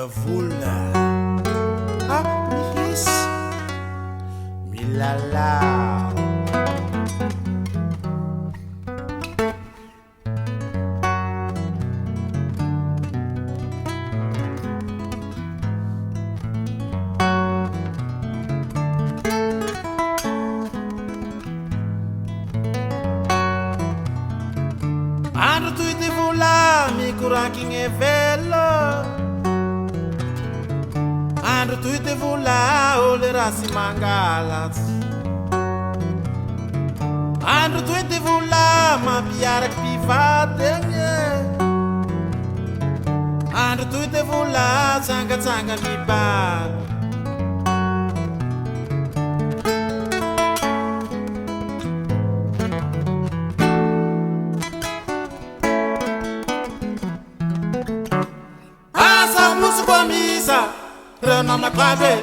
vola mihis milalao andro toy ty vola mikoraky e velo andro toy ty vola olo rasy mangalatsy andro toy ty vola mampiaraky mpivady andro toy ty vola tsangatsanga mibalo misa rena makwabe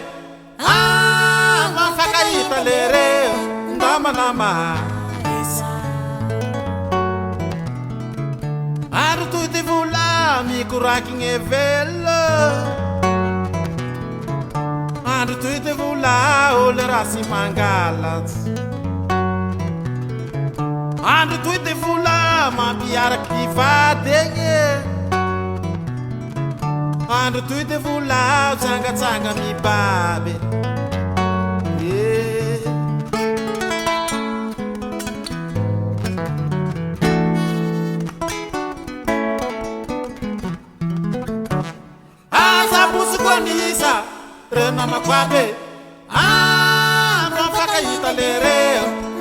mafakaita lere ndamanama andro toy ty vola mikoraky e velo andro toy ty vola olo rasy mangalatsy andro toy ty vola mampiaraky mpivady andro toy ty vola tsangatsanga mibaby azabusi konisa rena makwabe mafakaita lere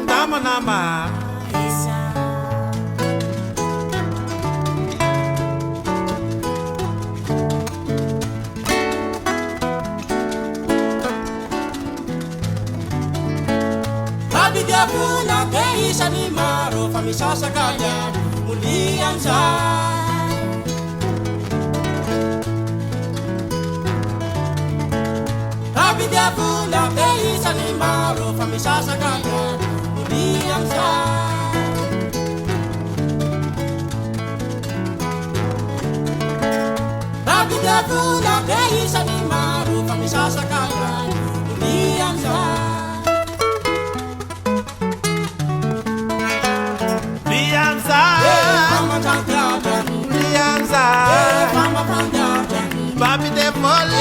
ndamanama Dia vola ke isa ni maro famisasakaya muli ang sa Tapi dia vola ke isa ni maro famisasakaya muli ang sa Tapi dia vola ke isa ni maro famisasakaya muli ang sa Babi de vola,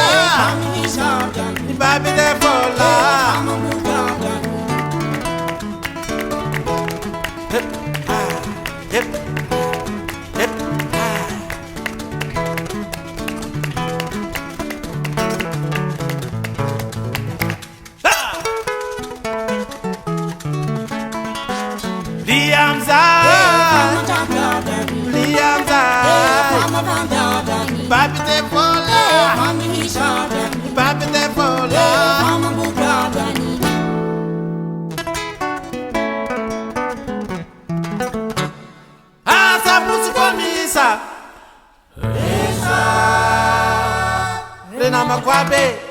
babi de vola. Hip hip hip. Liamza, Liamza. Babi de vola, babi de vola. Asa busi komisa, rena makwabe.